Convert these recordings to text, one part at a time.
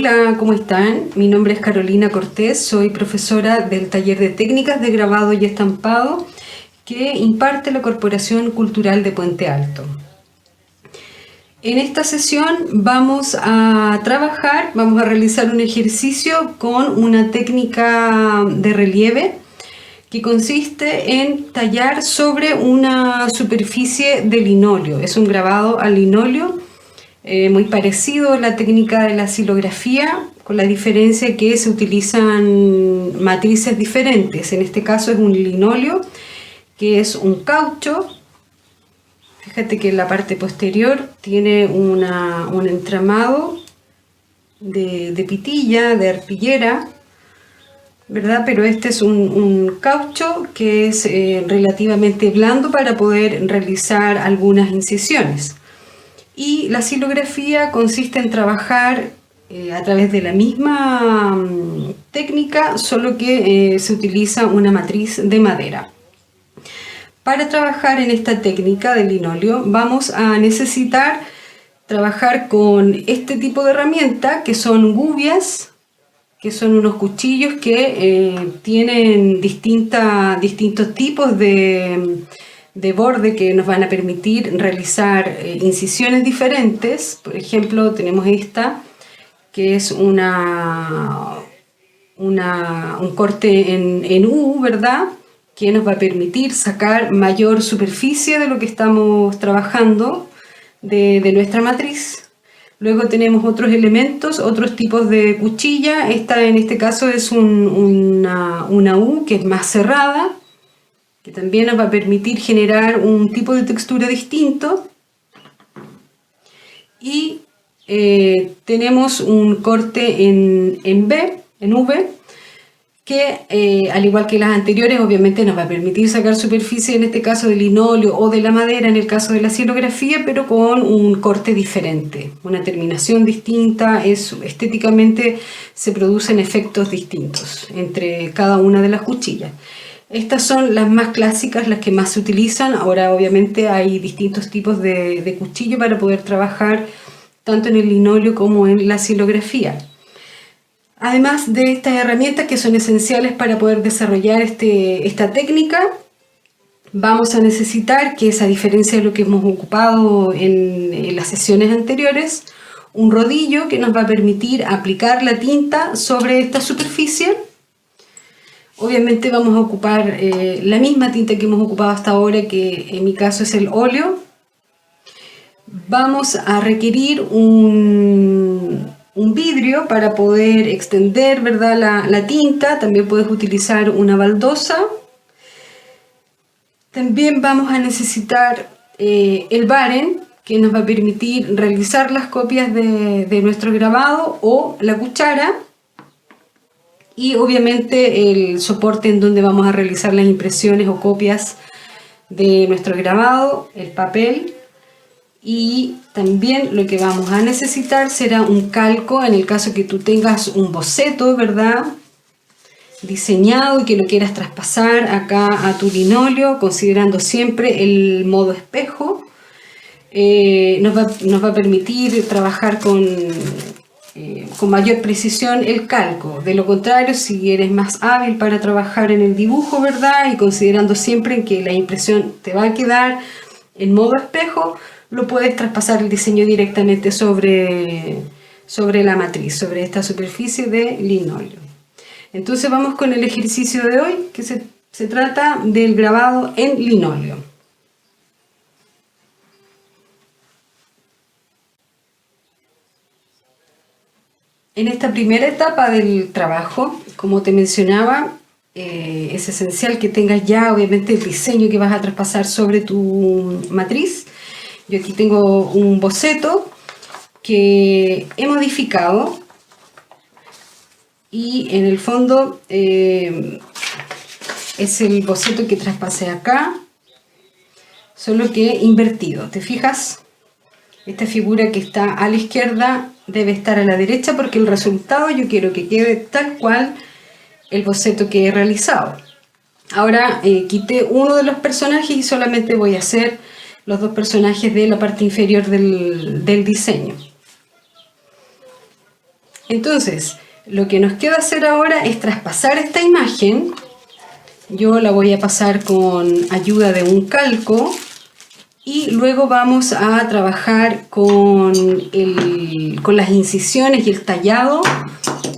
Hola, ¿cómo están? Mi nombre es Carolina Cortés, soy profesora del taller de técnicas de grabado y estampado que imparte la Corporación Cultural de Puente Alto. En esta sesión vamos a realizar un ejercicio con una técnica de relieve que consiste en tallar sobre una superficie de linóleo. Es un grabado al linóleo muy parecido a la técnica de la silografía, con la diferencia que se utilizan matrices diferentes. En este caso es un linóleo, que es un caucho. Fíjate que en la parte posterior tiene un entramado de pitilla, de arpillera, ¿verdad? Pero este es un caucho que es relativamente blando para poder realizar algunas incisiones. Y la silografía consiste en trabajar a través de la misma técnica, solo que se utiliza una matriz de madera. Para trabajar en esta técnica del linóleo vamos a necesitar trabajar con este tipo de herramienta, que son gubias, que son unos cuchillos que tienen distintos tipos de borde que nos van a permitir realizar incisiones diferentes. Por ejemplo, tenemos esta, que es un corte en U, ¿verdad?, que nos va a permitir sacar mayor superficie de lo que estamos trabajando de nuestra matriz. Luego tenemos otros elementos, otros tipos de cuchilla. Esta en este caso es una U que es más cerrada, que también nos va a permitir generar un tipo de textura distinto. Y tenemos un corte en V, que al igual que las anteriores obviamente nos va a permitir sacar superficie, en este caso de linóleo o de la madera en el caso de la silografía, pero con un corte diferente, una terminación distinta. Estéticamente se producen efectos distintos entre cada una de las cuchillas. Estas son las más clásicas, las que más se utilizan. Ahora obviamente hay distintos tipos de cuchillo para poder trabajar tanto en el linóleo como en la silografía. Además de estas herramientas que son esenciales para poder desarrollar esta técnica, vamos a necesitar, que es a diferencia de lo que hemos ocupado en las sesiones anteriores, un rodillo que nos va a permitir aplicar la tinta sobre esta superficie. Obviamente vamos a ocupar la misma tinta que hemos ocupado hasta ahora, que en mi caso es el óleo. Vamos a requerir un vidrio para poder extender, ¿verdad?, la tinta. También puedes utilizar una baldosa. También vamos a necesitar el baren, que nos va a permitir realizar las copias de nuestro grabado, o la cuchara. Y obviamente el soporte en donde vamos a realizar las impresiones o copias de nuestro grabado, el papel. Y también lo que vamos a necesitar será un calco, en el caso que tú tengas un boceto, ¿verdad?, diseñado y que lo quieras traspasar acá a tu linóleo, considerando siempre el modo espejo. Nos va a permitir trabajar con mayor precisión el calco. De lo contrario, si eres más hábil para trabajar en el dibujo, ¿verdad?, y considerando siempre que la impresión te va a quedar en modo espejo, lo puedes traspasar el diseño directamente sobre la matriz, sobre esta superficie de linóleo. Entonces vamos con el ejercicio de hoy, que se trata del grabado en linóleo. En esta primera etapa del trabajo, como te mencionaba, es esencial que tengas ya obviamente el diseño que vas a traspasar sobre tu matriz. Yo aquí tengo un boceto que he modificado y en el fondo es el boceto que traspasé acá, solo que invertido. ¿Te fijas? Esta figura que está a la izquierda debe estar a la derecha, porque el resultado yo quiero que quede tal cual el boceto que he realizado. Ahora quité uno de los personajes y solamente voy a hacer los dos personajes de la parte inferior del diseño. Entonces, lo que nos queda hacer ahora es traspasar esta imagen. Yo la voy a pasar con ayuda de un calco y luego vamos a trabajar con las incisiones y el tallado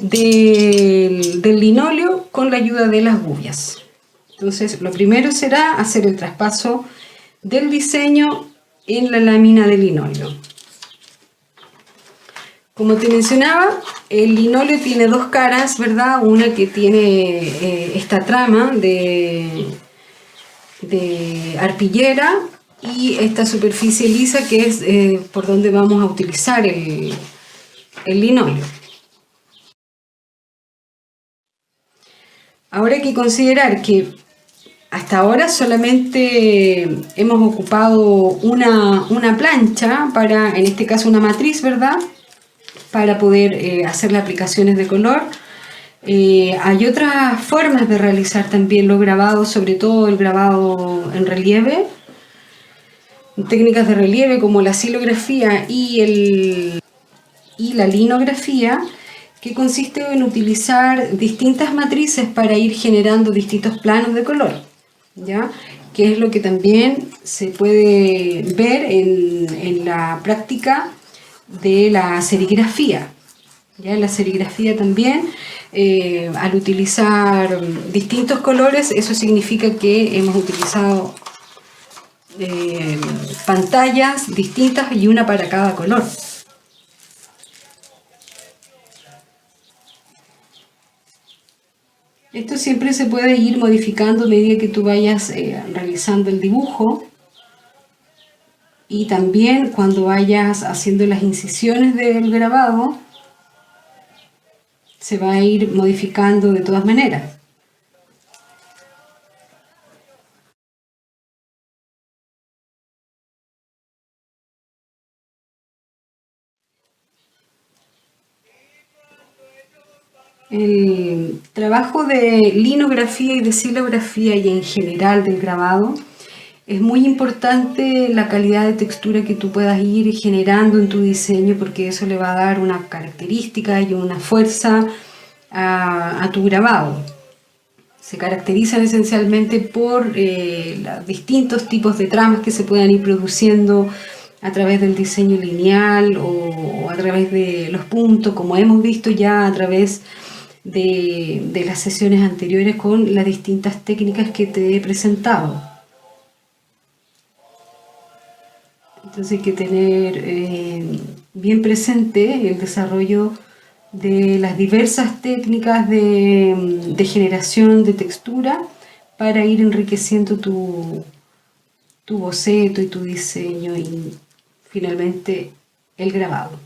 del linóleo con la ayuda de las gubias. Entonces, lo primero será hacer el traspaso del diseño en la lámina de linóleo. Como te mencionaba, el linóleo tiene dos caras, ¿verdad? Una que tiene esta trama de arpillera y esta superficie lisa que es por donde vamos a utilizar el linóleo. Ahora hay que considerar que hasta ahora solamente hemos ocupado una plancha para, en este caso una matriz, ¿verdad? Para poder hacer las aplicaciones de color. Hay otras formas de realizar también los grabados, sobre todo el grabado en relieve. Técnicas de relieve como la silografía y la linografía, que consiste en utilizar distintas matrices para ir generando distintos planos de color, ¿ya? Que es lo que también se puede ver en la práctica de la serigrafía. ¿Ya? En la serigrafía también, al utilizar distintos colores, eso significa que hemos utilizado pantallas distintas y una para cada color. Esto siempre se puede ir modificando a medida que tú vayas realizando el dibujo, y también cuando vayas haciendo las incisiones del grabado se va a ir modificando de todas maneras. El trabajo de linografía y de silografía y en general del grabado, es muy importante la calidad de textura que tú puedas ir generando en tu diseño, porque eso le va a dar una característica y una fuerza a tu grabado. Se caracterizan esencialmente por los distintos tipos de tramas que se puedan ir produciendo a través del diseño lineal o a través de los puntos, como hemos visto ya a través de las sesiones anteriores con las distintas técnicas que te he presentado. Entonces hay que tener bien presente el desarrollo de las diversas técnicas de generación de textura para ir enriqueciendo tu boceto y tu diseño y finalmente el grabado.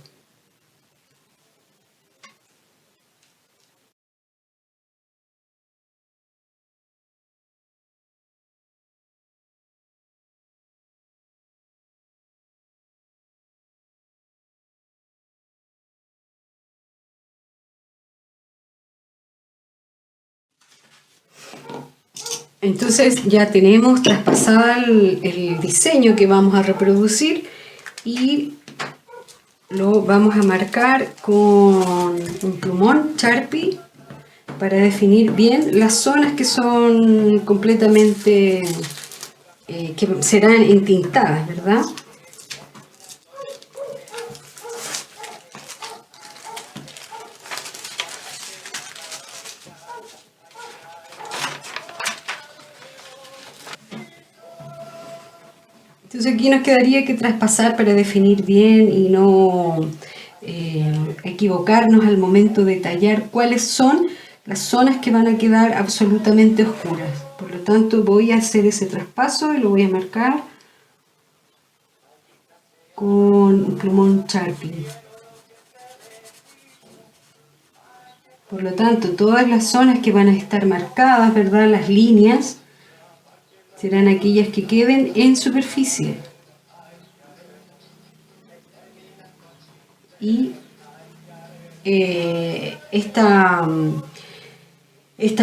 Entonces ya tenemos traspasado el diseño que vamos a reproducir y lo vamos a marcar con un plumón Sharpie para definir bien las zonas que son completamente, que serán entintadas, ¿verdad? Entonces aquí nos quedaría que traspasar para definir bien y no equivocarnos al momento de tallar cuáles son las zonas que van a quedar absolutamente oscuras. Por lo tanto voy a hacer ese traspaso y lo voy a marcar con un plumón Sharpie. Por lo tanto, todas las zonas que van a estar marcadas, ¿verdad? Las líneas serán aquellas que queden en superficie. Y estas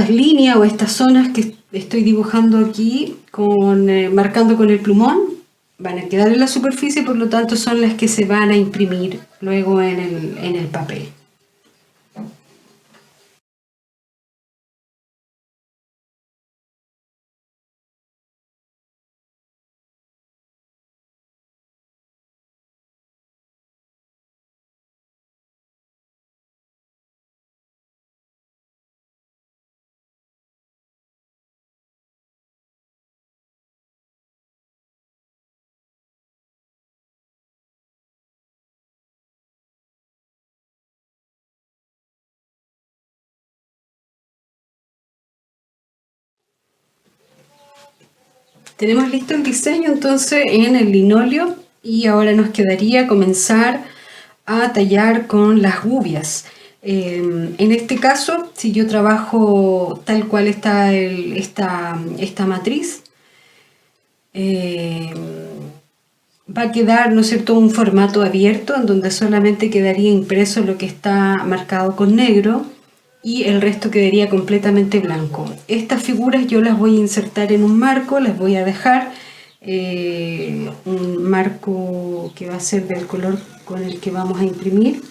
líneas o estas zonas que estoy dibujando aquí, marcando con el plumón, van a quedar en la superficie, por lo tanto son las que se van a imprimir luego en el papel. Tenemos listo el diseño entonces en el linóleo y ahora nos quedaría comenzar a tallar con las gubias. En este caso, si yo trabajo tal cual está esta matriz, va a quedar, ¿no es cierto?, un formato abierto en donde solamente quedaría impreso lo que está marcado con negro y el resto quedaría completamente blanco. Estas figuras yo las voy a insertar en un marco, las voy a dejar un marco que va a ser del color con el que vamos a imprimir.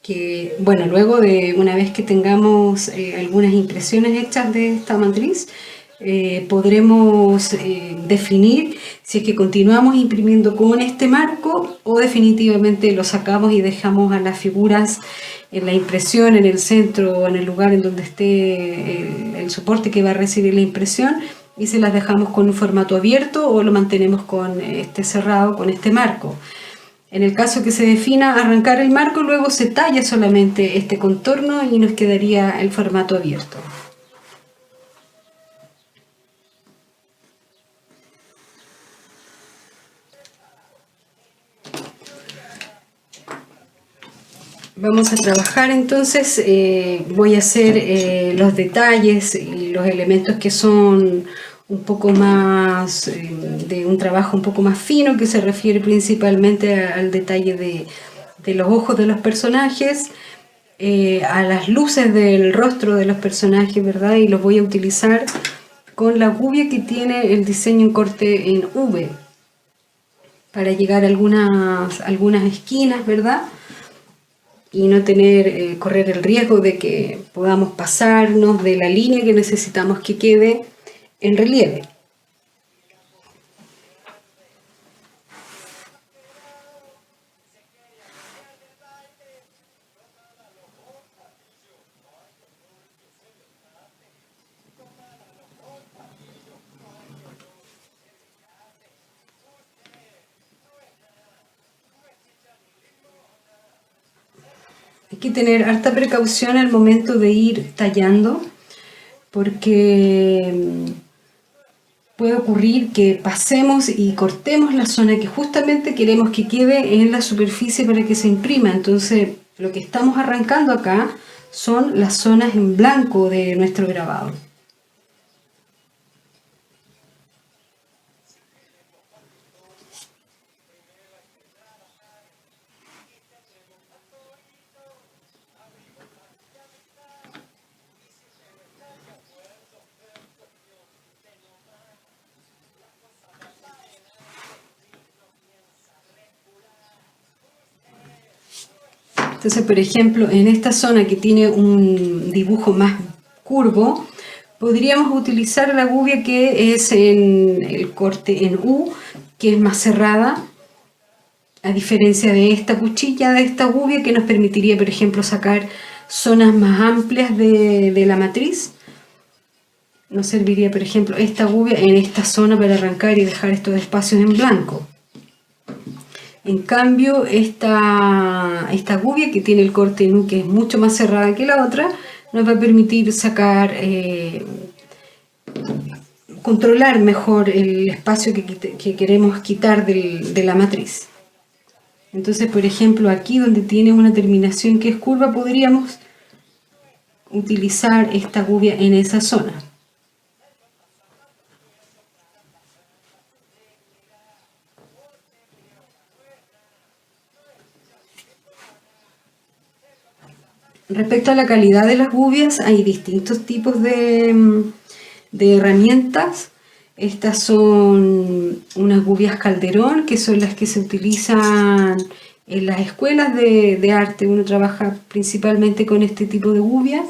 Que, bueno, luego de una vez que tengamos algunas impresiones hechas de esta matriz, podremos definir si es que continuamos imprimiendo con este marco o definitivamente lo sacamos y dejamos a las figuras en la impresión, en el centro o en el lugar en donde esté el soporte que va a recibir la impresión, y se las dejamos con un formato abierto o lo mantenemos con este cerrado, con este marco. En el caso que se defina arrancar el marco, luego se talla solamente este contorno y nos quedaría el formato abierto. Vamos a trabajar entonces, voy a hacer los detalles y los elementos que son un poco más, de un trabajo un poco más fino, que se refiere principalmente al detalle de los ojos de los personajes, a las luces del rostro de los personajes, ¿verdad? Y los voy a utilizar con la gubia que tiene el diseño en corte en V, para llegar a algunas esquinas, ¿verdad? Y no correr el riesgo de que podamos pasarnos de la línea que necesitamos que quede en relieve. Hay que tener harta precaución al momento de ir tallando, porque puede ocurrir que pasemos y cortemos la zona que justamente queremos que quede en la superficie para que se imprima. Entonces, lo que estamos arrancando acá son las zonas en blanco de nuestro grabado. Entonces, por ejemplo, en esta zona que tiene un dibujo más curvo, podríamos utilizar la gubia que es en el corte en U, que es más cerrada, a diferencia de esta cuchilla, de esta gubia, que nos permitiría, por ejemplo, sacar zonas más amplias de la matriz. Nos serviría, por ejemplo, esta gubia en esta zona para arrancar y dejar estos espacios en blanco. En cambio, esta gubia que tiene el corte en U, que es mucho más cerrada que la otra, nos va a permitir sacar, controlar mejor el espacio que queremos quitar de la matriz. Entonces, por ejemplo, aquí donde tiene una terminación que es curva, podríamos utilizar esta gubia en esa zona. Respecto a la calidad de las gubias, hay distintos tipos de herramientas. Estas son unas gubias Calderón, que son las que se utilizan en las escuelas de arte. Uno trabaja principalmente con este tipo de gubias.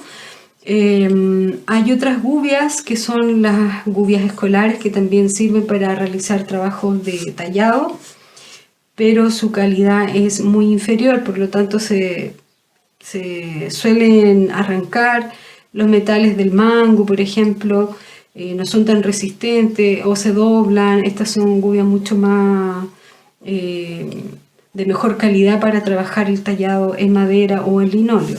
Hay otras gubias que son las gubias escolares, que también sirven para realizar trabajos de tallado, pero su calidad es muy inferior, por lo tanto se se suelen arrancar los metales del mango, por ejemplo, no son tan resistentes o se doblan. Estas son gubias mucho más de mejor calidad para trabajar el tallado en madera o en linóleo.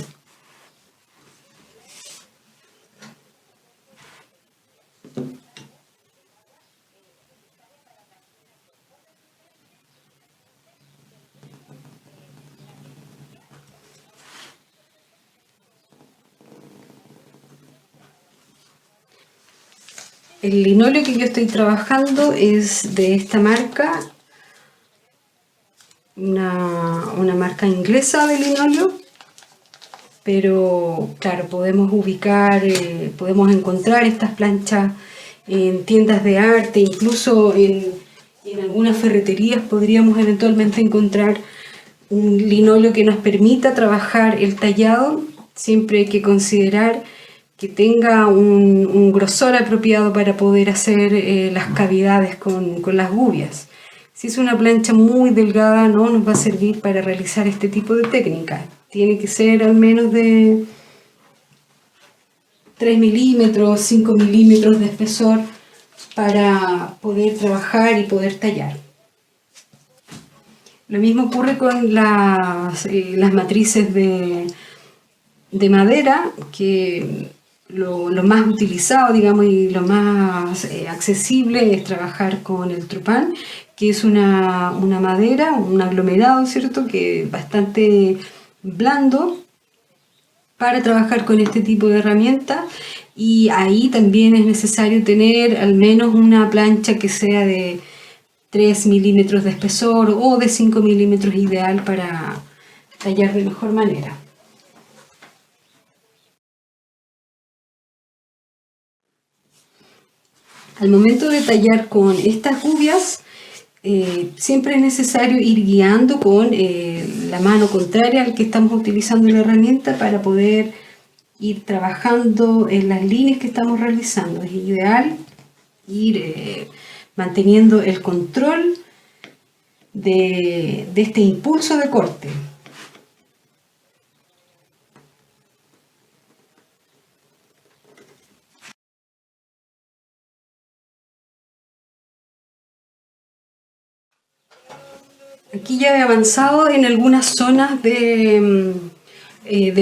El linóleo que yo estoy trabajando es de esta marca, una marca inglesa de linóleo, pero claro, podemos ubicar, podemos encontrar estas planchas en tiendas de arte, incluso en algunas ferreterías podríamos eventualmente encontrar un linóleo que nos permita trabajar el tallado. Siempre hay que considerar que tenga un grosor apropiado para poder hacer las cavidades con las gubias. Si es una plancha muy delgada, no nos va a servir para realizar este tipo de técnica. Tiene que ser al menos de 3 milímetros, 5 milímetros de espesor para poder trabajar y poder tallar. Lo mismo ocurre con las matrices de madera, que lo más utilizado, digamos, y lo más accesible es trabajar con el trupán, que es una madera, un aglomerado, ¿cierto?, que es bastante blando para trabajar con este tipo de herramientas. Y ahí también es necesario tener al menos una plancha que sea de 3 milímetros de espesor o de 5 milímetros, ideal para tallar de mejor manera. Al momento de tallar con estas gubias, siempre es necesario ir guiando con la mano contraria al que estamos utilizando la herramienta para poder ir trabajando en las líneas que estamos realizando. Es ideal ir manteniendo el control de este impulso de corte. Aquí ya he avanzado en algunas zonas de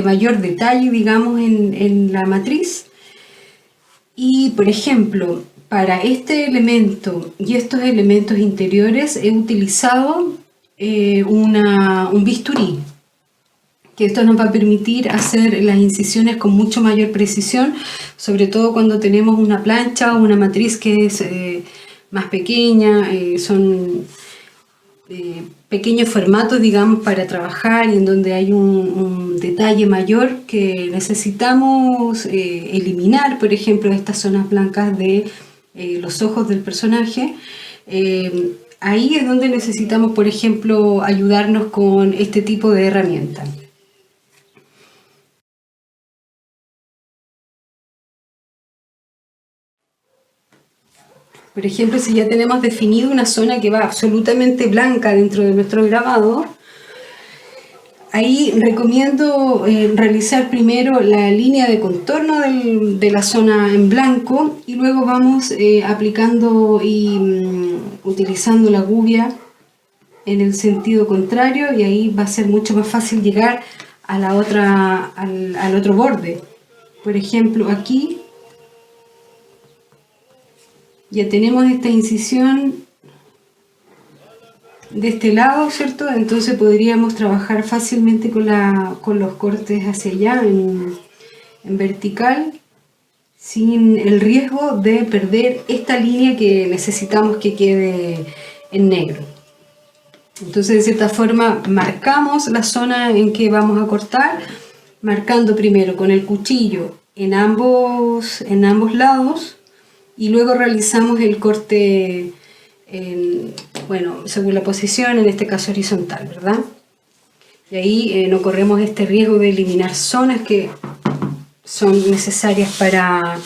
mayor detalle, digamos, en la matriz. Y, por ejemplo, para este elemento y estos elementos interiores he utilizado un bisturí, que esto nos va a permitir hacer las incisiones con mucho mayor precisión, sobre todo cuando tenemos una plancha o una matriz que es más pequeña. Son pequeños formatos, digamos, para trabajar, y en donde hay un detalle mayor que necesitamos eliminar, por ejemplo, estas zonas blancas de los ojos del personaje. Ahí es donde necesitamos, por ejemplo, ayudarnos con este tipo de herramientas. Por ejemplo, si ya tenemos definido una zona que va absolutamente blanca dentro de nuestro grabado, ahí recomiendo realizar primero la línea de contorno de la zona en blanco, y luego vamos aplicando y utilizando la gubia en el sentido contrario, y ahí va a ser mucho más fácil llegar a al otro borde. Por ejemplo, aquí ya tenemos esta incisión de este lado, ¿cierto? Entonces podríamos trabajar fácilmente con los cortes hacia allá en vertical, sin el riesgo de perder esta línea que necesitamos que quede en negro. Entonces, de cierta forma, marcamos la zona en que vamos a cortar, marcando primero con el cuchillo en ambos lados, y luego realizamos el corte bueno, según la posición, en este caso horizontal, ¿verdad? Y ahí no corremos este riesgo de eliminar zonas que son necesarias para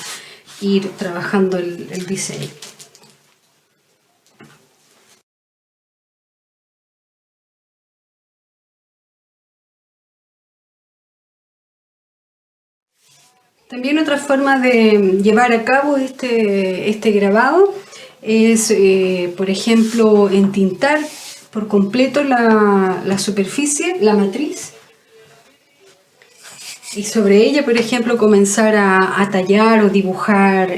ir trabajando el diseño. También otra forma de llevar a cabo este grabado es, por ejemplo, entintar por completo la superficie, la matriz, y sobre ella, por ejemplo, comenzar a tallar o dibujar,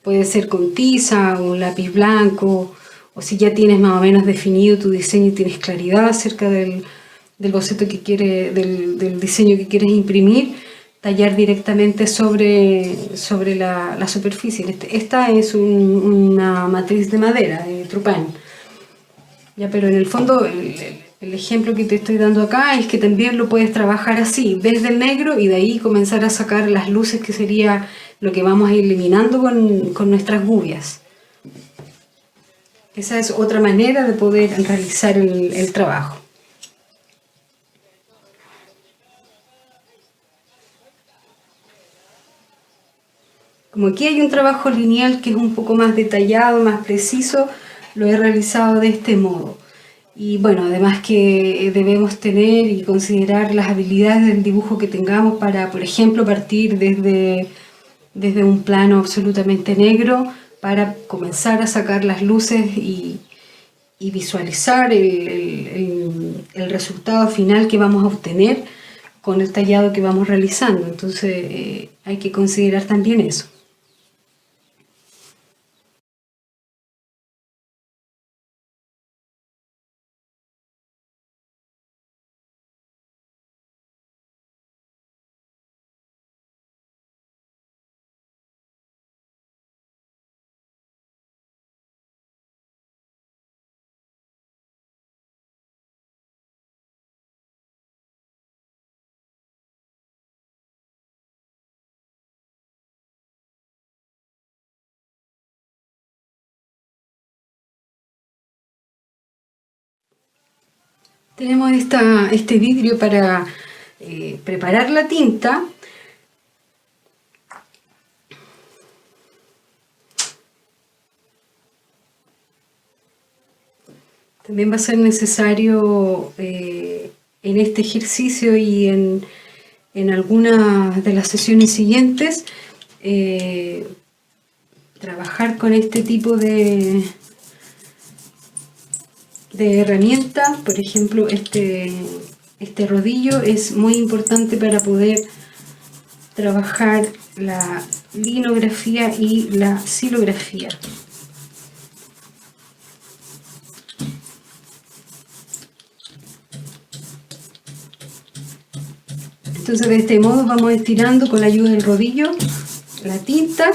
puede ser con tiza o lápiz blanco, o si ya tienes más o menos definido tu diseño y tienes claridad acerca del boceto que del diseño que quieres imprimir, tallar directamente sobre la superficie. Esta es una matriz de madera, de trupán. Ya, pero en el fondo el ejemplo que te estoy dando acá es que también lo puedes trabajar así, desde el negro, y de ahí comenzar a sacar las luces, que sería lo que vamos a ir eliminando con nuestras gubias. Esa es otra manera de poder realizar el trabajo. Como aquí hay un trabajo lineal que es un poco más detallado, más preciso, lo he realizado de este modo. Y bueno, además que debemos tener y considerar las habilidades del dibujo que tengamos para, por ejemplo, partir desde un plano absolutamente negro para comenzar a sacar las luces y visualizar el resultado final que vamos a obtener con el tallado que vamos realizando. Entonces hay que considerar también eso. Tenemos este vidrio para preparar la tinta. También va a ser necesario en este ejercicio y en algunas de las sesiones siguientes trabajar con este tipo de herramienta. Por ejemplo, este rodillo es muy importante para poder trabajar la linografía y la silografía. Entonces de este modo vamos estirando con la ayuda del rodillo la tinta.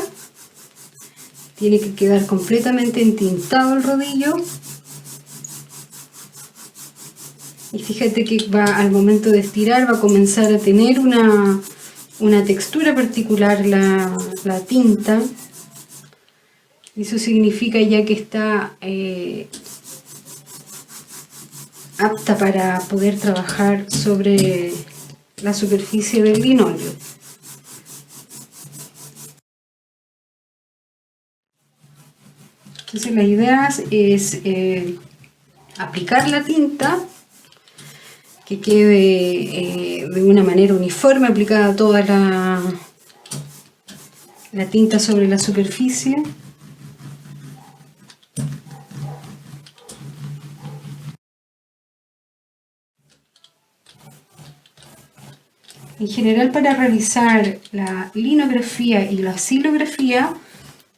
Tiene que quedar completamente entintado el rodillo. Y fíjate que al momento de estirar va a comenzar a tener una textura particular la tinta. Eso significa ya que está apta para poder trabajar sobre la superficie del linóleo. Entonces la idea es aplicar la tinta, que quede de una manera uniforme, aplicada toda la tinta sobre la superficie. En general, para realizar la linografía y la silografía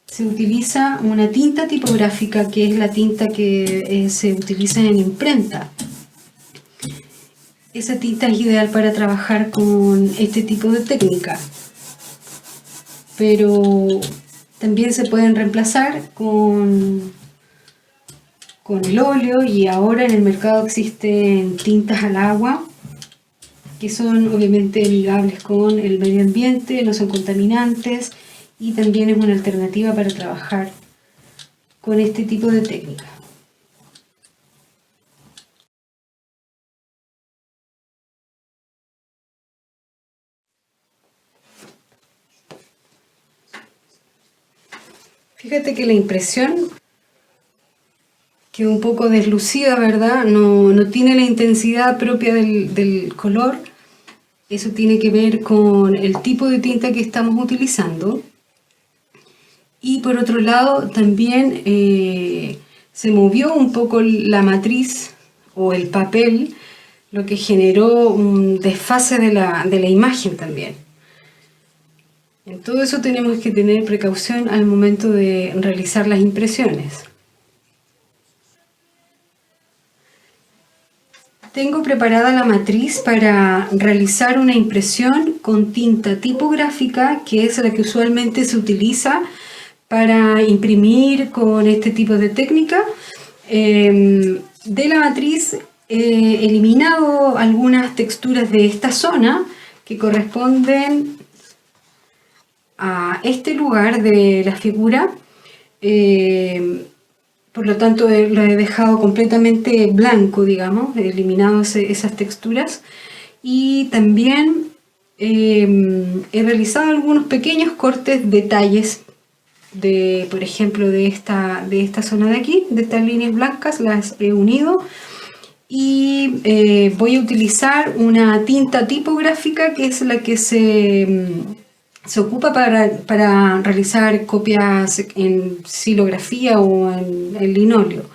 se utiliza una tinta tipográfica, que es la tinta que se utiliza en imprenta. Esa tinta es ideal para trabajar con este tipo de técnica, pero también se pueden reemplazar con el óleo, y ahora en el mercado existen tintas al agua que son obviamente amigables con el medio ambiente, no son contaminantes, y también es una alternativa para trabajar con este tipo de técnica. Fíjate que la impresión queda un poco deslucida, ¿verdad? No tiene la intensidad propia del color, Eso tiene que ver con el tipo de tinta que estamos utilizando. Y por otro lado también se movió un poco la matriz o el papel, lo que generó un desfase de la imagen también. En todo eso tenemos que tener precaución al momento de realizar las impresiones. Tengo preparada la matriz para realizar una impresión con tinta tipográfica, que es la que usualmente se utiliza para imprimir con este tipo de técnica. De la matriz he eliminado algunas texturas de esta zona que corresponden a este lugar de la figura. Por lo tanto lo he dejado completamente blanco, digamos, he eliminado esas texturas. Y también he realizado algunos pequeños cortes, detalles, por ejemplo, de esta zona de aquí, de estas líneas blancas, las he unido. Y voy a utilizar una tinta tipográfica, que es la que se ocupa para realizar copias en xilografía o en linóleo.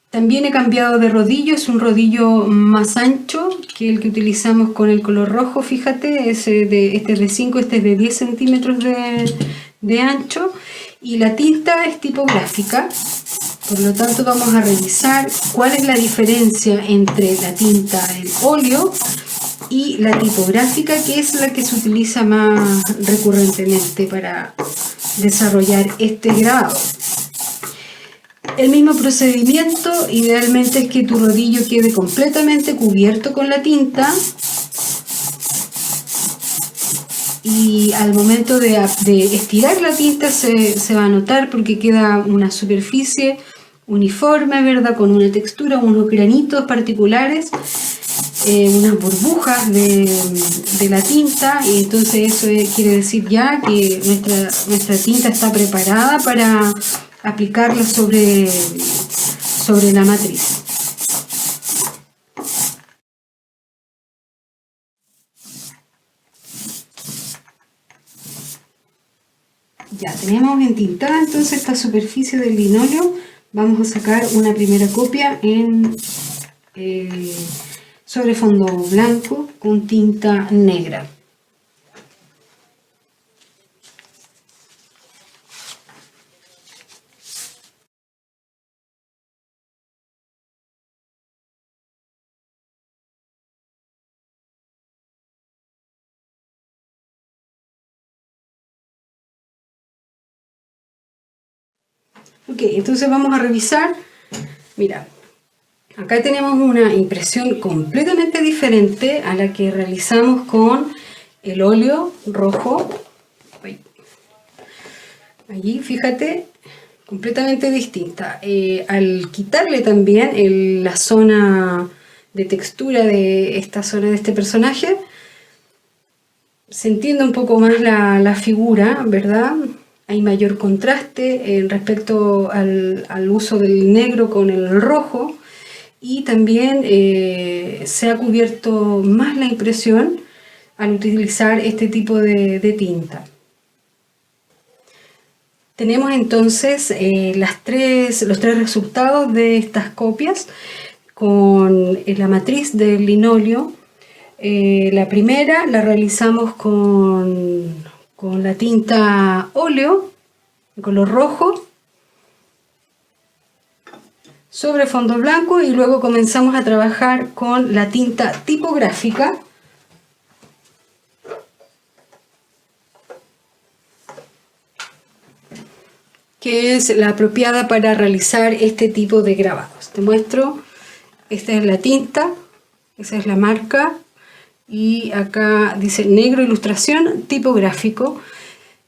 También he cambiado de rodillo, es un rodillo más ancho que el que utilizamos con el color rojo, fíjate, este es de 5, este es de 10 centímetros de ancho, y la tinta es tipográfica. Por lo tanto vamos a revisar cuál es la diferencia entre la tinta en óleo y la tipográfica, que es la que se utiliza más recurrentemente para desarrollar este grabado. El mismo procedimiento, idealmente es que tu rodillo quede completamente cubierto con la tinta, y al momento de estirar la tinta se va a notar, porque queda una superficie uniforme, ¿verdad? Con una textura, unos granitos particulares, unas burbujas de la tinta, y entonces eso quiere decir ya que nuestra tinta está preparada para aplicarla sobre la matriz. Ya tenemos entintada entonces esta superficie del linóleo. Vamos a sacar una primera copia sobre fondo blanco con tinta negra. Ok, entonces vamos a revisar. Mira, acá tenemos una impresión completamente diferente a la que realizamos con el óleo rojo. Allí, fíjate, completamente distinta. Al quitarle también la zona de textura de esta zona de este personaje, se entiende un poco más la figura, ¿verdad? Hay mayor contraste respecto al uso del negro con el rojo, y también se ha cubierto más la impresión al utilizar este tipo de tinta. Tenemos entonces los tres resultados de estas copias con la matriz del linóleo. La primera la realizamos con la tinta óleo, de color rojo, sobre fondo blanco, y luego comenzamos a trabajar con la tinta tipográfica, que es la apropiada para realizar este tipo de grabados. Te muestro, esta es la tinta, esa es la marca, y acá dice negro ilustración tipográfico,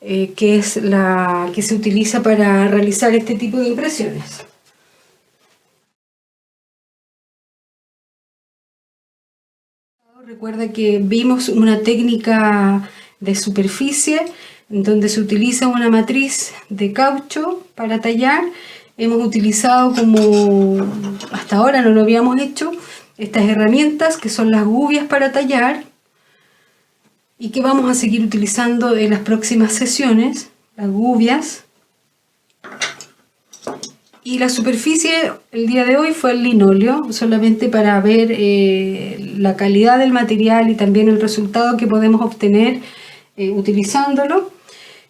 que es la que se utiliza para realizar este tipo de impresiones. Recuerda que vimos una técnica de superficie donde se utiliza una matriz de caucho para tallar. Hemos utilizado, como hasta ahora no lo habíamos hecho, estas herramientas que son las gubias para tallar y que vamos a seguir utilizando en las próximas sesiones, las gubias. Y la superficie el día de hoy fue el linóleo, solamente para ver la calidad del material y también el resultado que podemos obtener utilizándolo.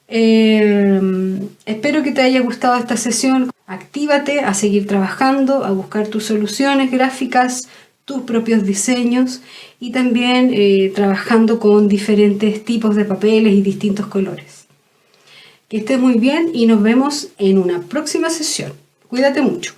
Espero que te haya gustado esta sesión. Actívate a seguir trabajando, a buscar tus soluciones gráficas, tus propios diseños y también trabajando con diferentes tipos de papeles y distintos colores. Que estés muy bien y nos vemos en una próxima sesión. Cuídate mucho.